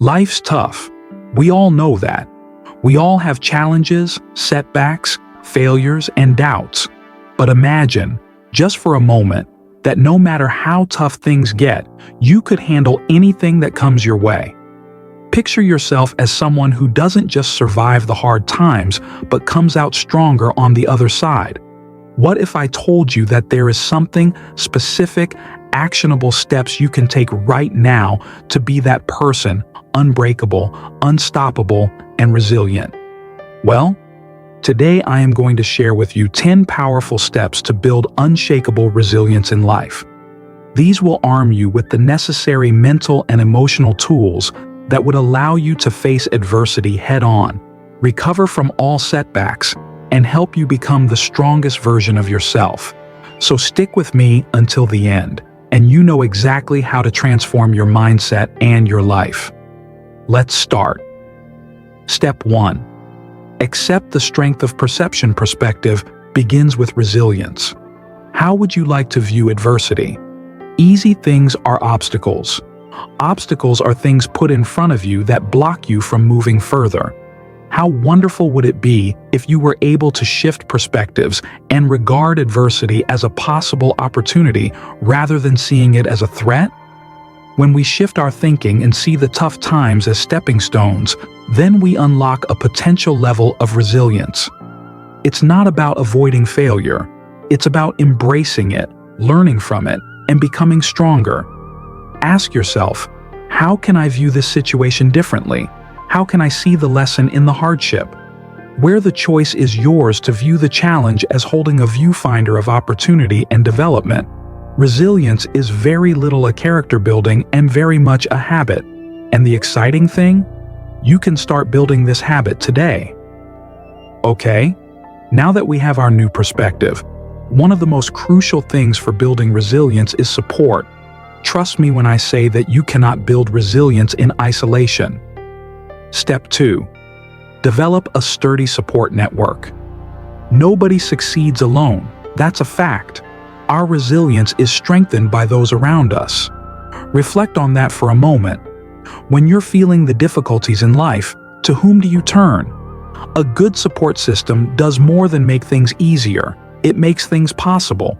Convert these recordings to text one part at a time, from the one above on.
Life's tough. We all know that. We all have challenges, setbacks, failures, and doubts. But imagine, just for a moment, that no matter how tough things get, you could handle anything that comes your way. Picture yourself as someone who doesn't just survive the hard times, but comes out stronger on the other side. What if I told you that there is something specific, actionable steps you can take right now to be that person, unbreakable, unstoppable, and resilient? Well, today I am going to share with you 10 powerful steps to build unshakable resilience in life. These will arm you with the necessary mental and emotional tools that would allow you to face adversity head-on, recover from all setbacks, and help you become the strongest version of yourself. So stick with me until the end, and you know exactly how to transform your mindset and your life. Let's start. Step 1. Accept the strength of perception. Perspective begins with resilience. How would you like to view adversity? Easy things are obstacles. Obstacles are things put in front of you that block you from moving further. How wonderful would it be if you were able to shift perspectives and regard adversity as a possible opportunity rather than seeing it as a threat? When we shift our thinking and see the tough times as stepping stones, then we unlock a potential level of resilience. It's not about avoiding failure. It's about embracing it, learning from it, and becoming stronger. Ask yourself, how can I view this situation differently? How can I see the lesson in the hardship? Where the choice is yours to view the challenge as holding a viewfinder of opportunity and development. Resilience is very little a character building and very much a habit. And the exciting thing? You can start building this habit today. Okay, now that we have our new perspective, one of the most crucial things for building resilience is support. Trust me when I say that you cannot build resilience in isolation. Step 2. Develop a sturdy support network. Nobody succeeds alone. That's a fact. Our resilience is strengthened by those around us. Reflect on that for a moment. When you're feeling the difficulties in life, to whom do you turn? A good support system does more than make things easier. It makes things possible.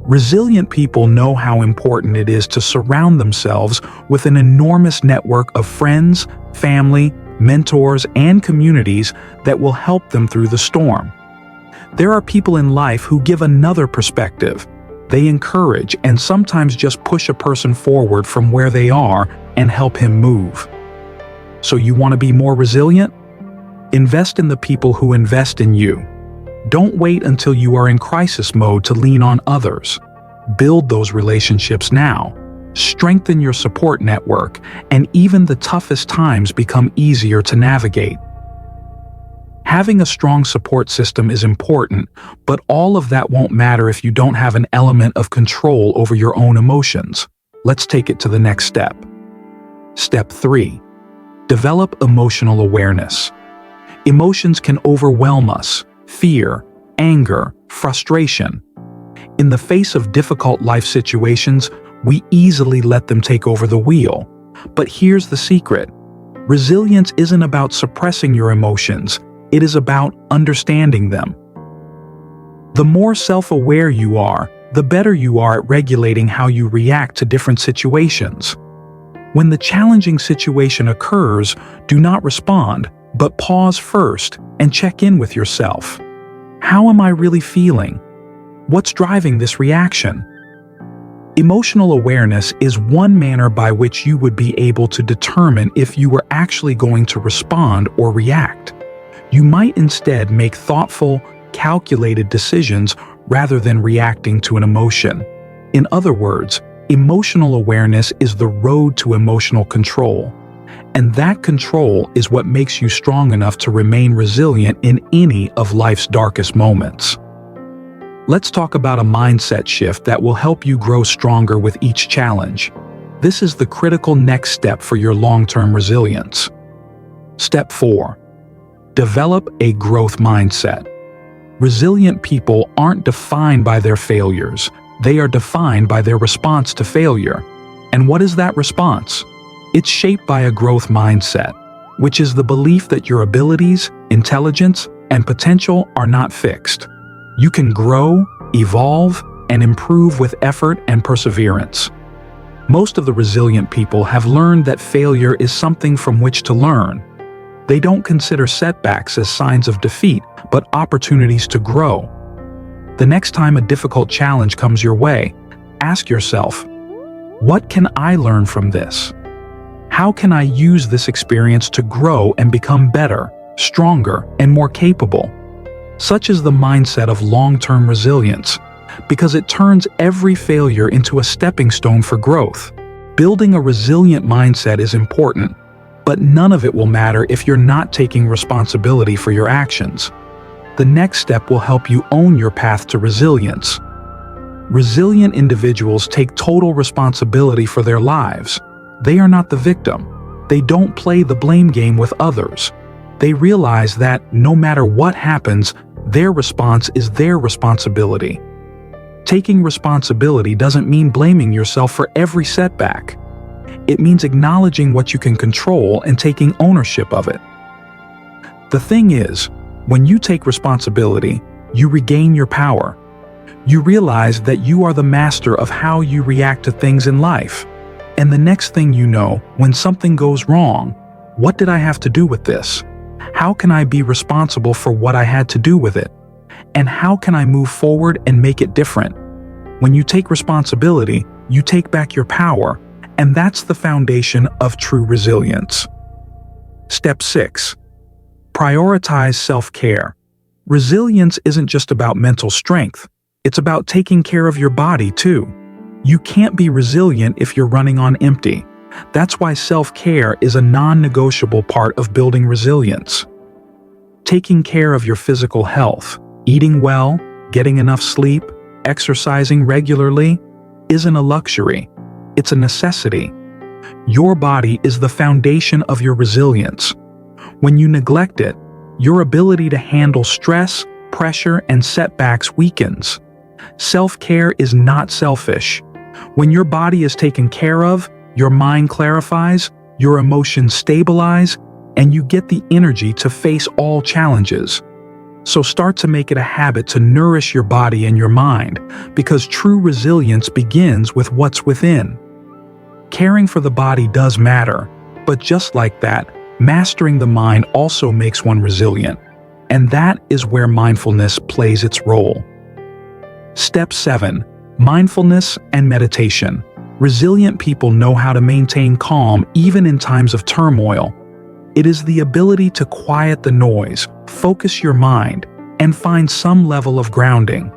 Resilient people know how important it is to surround themselves with an enormous network of friends, family, mentors, and communities that will help them through the storm. There are people in life who give another perspective. They encourage and sometimes just push a person forward from where they are and help him move. So you want to be more resilient? Invest in the people who invest in you. Don't wait until you are in crisis mode to lean on others. Build those relationships now. Strengthen your support network, and even the toughest times become easier to navigate. Having a strong support system is important, but all of that won't matter if you don't have an element of control over your own emotions. Let's take it to the next step. Step 3. Develop emotional awareness. Emotions can overwhelm us. Fear, anger, frustration. In the face of difficult life situations, we easily let them take over the wheel. But here's the secret. Resilience isn't about suppressing your emotions. It is about understanding them. The more self-aware you are, the better you are at regulating how you react to different situations. When the challenging situation occurs, do not respond, but pause first and check in with yourself. How am I really feeling? What's driving this reaction? Emotional awareness is one manner by which you would be able to determine if you were actually going to respond or react. You might instead make thoughtful, calculated decisions rather than reacting to an emotion. In other words, emotional awareness is the road to emotional control. And that control is what makes you strong enough to remain resilient in any of life's darkest moments. Let's talk about a mindset shift that will help you grow stronger with each challenge. This is the critical next step for your long-term resilience. Step 4. Develop a growth mindset. Resilient people aren't defined by their failures. They are defined by their response to failure. And what is that response? It's shaped by a growth mindset, which is the belief that your abilities, intelligence, and potential are not fixed. You can grow, evolve, and improve with effort and perseverance. Most of the resilient people have learned that failure is something from which to learn. They don't consider setbacks as signs of defeat, but opportunities to grow. The next time a difficult challenge comes your way, ask yourself, what can I learn from this? How can I use this experience to grow and become better, stronger, and more capable? Such is the mindset of long-term resilience, because it turns every failure into a stepping stone for growth. Building a resilient mindset is important, but none of it will matter if you're not taking responsibility for your actions. The next step will help you own your path to resilience. Resilient individuals take total responsibility for their lives. They are not the victim. They don't play the blame game with others. They realize that no matter what happens, their response is their responsibility. Taking responsibility doesn't mean blaming yourself for every setback. It means acknowledging what you can control and taking ownership of it. The thing is, when you take responsibility, you regain your power. You realize that you are the master of how you react to things in life. And the next thing you know, when something goes wrong, what did I have to do with this? How can I be responsible for what I had to do with it? And how can I move forward and make it different? When you take responsibility, you take back your power, and that's the foundation of true resilience. Step 6. Prioritize self-care. Resilience isn't just about mental strength. It's about taking care of your body, too. You can't be resilient if you're running on empty. That's why self-care is a non-negotiable part of building resilience. Taking care of your physical health, eating well, getting enough sleep, exercising regularly, isn't a luxury. It's a necessity. Your body is the foundation of your resilience. When you neglect it, your ability to handle stress, pressure, and setbacks weakens. Self-care is not selfish. When your body is taken care of, your mind clarifies, your emotions stabilize, and you get the energy to face all challenges. So start to make it a habit to nourish your body and your mind, because true resilience begins with what's within. Caring for the body does matter, but just like that, mastering the mind also makes one resilient, and that is where mindfulness plays its role. Step 7. Mindfulness and meditation. Resilient people know how to maintain calm even in times of turmoil. It is the ability to quiet the noise, focus your mind, and find some level of grounding.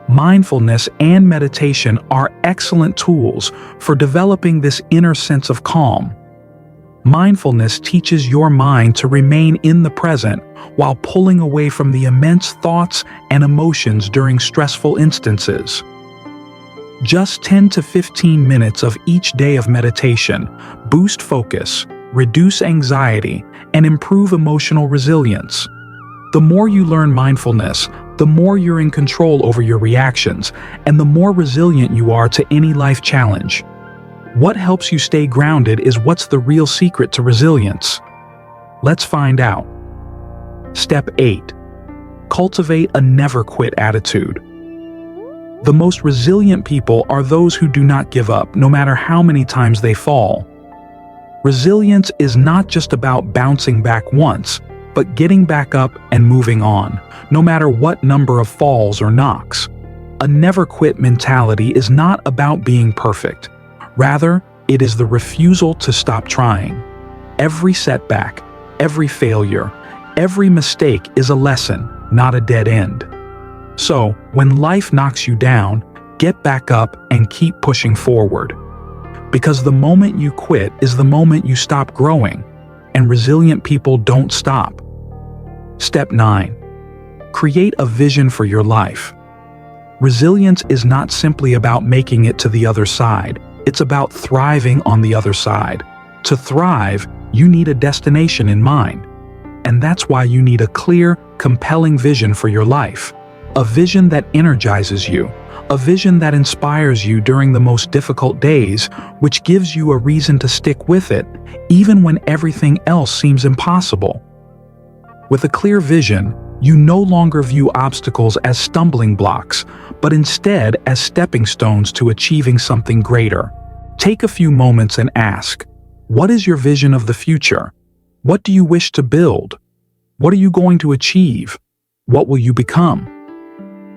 Mindfulness and meditation are excellent tools for developing this inner sense of calm. Mindfulness teaches your mind to remain in the present while pulling away from the immense thoughts and emotions during stressful instances. Just 10 to 15 minutes of each day of meditation boost focus, reduce anxiety, and improve emotional resilience. The more you learn mindfulness, the more you're in control over your reactions, and the more resilient you are to any life challenge. What helps you stay grounded is what's the real secret to resilience. Let's find out. Step 8. Cultivate a never-quit attitude. The most resilient people are those who do not give up, no matter how many times they fall. Resilience is not just about bouncing back once, but getting back up and moving on, no matter what number of falls or knocks. A never-quit mentality is not about being perfect. Rather, it is the refusal to stop trying. Every setback, every failure, every mistake is a lesson, not a dead end. So, when life knocks you down, get back up and keep pushing forward. Because the moment you quit is the moment you stop growing, and resilient people don't stop. Step 9. Create a vision for your life. Resilience is not simply about making it to the other side. It's about thriving on the other side. To thrive, you need a destination in mind. And that's why you need a clear, compelling vision for your life. a vision that energizes you, a vision that inspires you during the most difficult days, which gives you a reason to stick with it, even when everything else seems impossible. With a clear vision, you no longer view obstacles as stumbling blocks, but instead as stepping stones to achieving something greater. Take a few moments and ask, what is your vision of the future? What do you wish to build? What are you going to achieve? What will you become?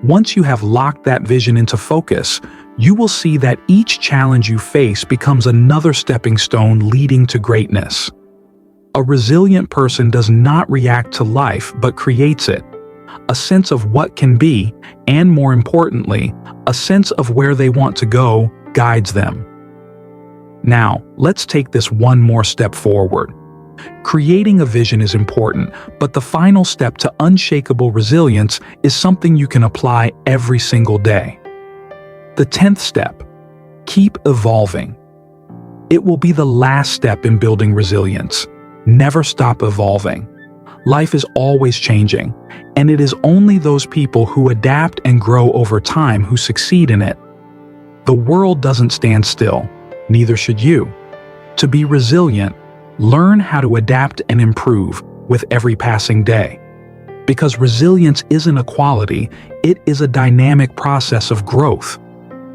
Once you have locked that vision into focus, you will see that each challenge you face becomes another stepping stone leading to greatness. A resilient person does not react to life but creates it. A sense of what can be, and more importantly, a sense of where they want to go, guides them. Now, let's take this one more step forward. Creating a vision is important, but the final step to unshakable resilience is something you can apply every single day. The 10th step: keep evolving. It will be the last step in building resilience. Never stop evolving. Life is always changing, and it is only those people who adapt and grow over time who succeed in it. The world doesn't stand still, neither should you. To be resilient, learn how to adapt and improve with every passing day. Because resilience isn't a quality, it is a dynamic process of growth.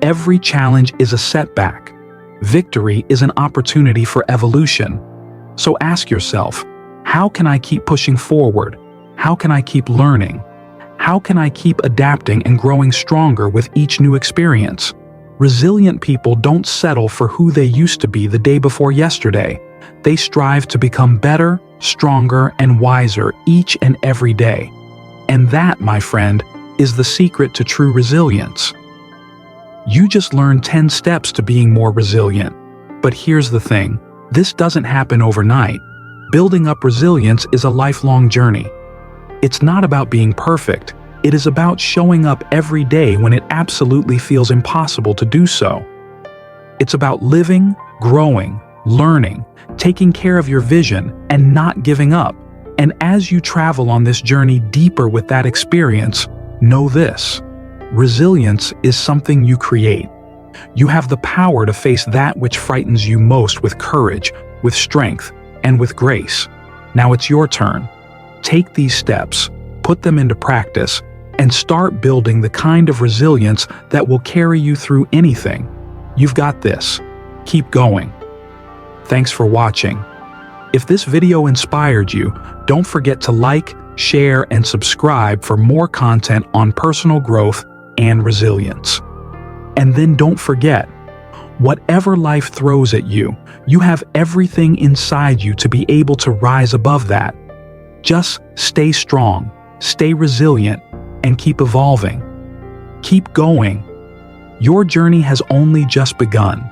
Every challenge is a setback. Victory is an opportunity for evolution. So ask yourself, how can I keep pushing forward? How can I keep learning? How can I keep adapting and growing stronger with each new experience? Resilient people don't settle for who they used to be the day before yesterday. They strive to become better, stronger, and wiser each and every day. And that, my friend, is the secret to true resilience. You just learned 10 steps to being more resilient. But here's the thing, this doesn't happen overnight. Building up resilience is a lifelong journey. It's not about being perfect. It is about showing up every day when it absolutely feels impossible to do so. It's about living, growing, learning, taking care of your vision, and not giving up. And as you travel on this journey deeper with that experience, know this: resilience is something you create. You have the power to face that which frightens you most with courage, with strength, and with grace. Now it's your turn. Take these steps, put them into practice, and start building the kind of resilience that will carry you through anything. You've got this. Keep going. Thanks for watching. If this video inspired you, don't forget to like, share, and subscribe for more content on personal growth and resilience. And then don't forget, whatever life throws at you, you have everything inside you to be able to rise above that. Just stay strong, stay resilient, and keep evolving. Keep going. Your journey has only just begun.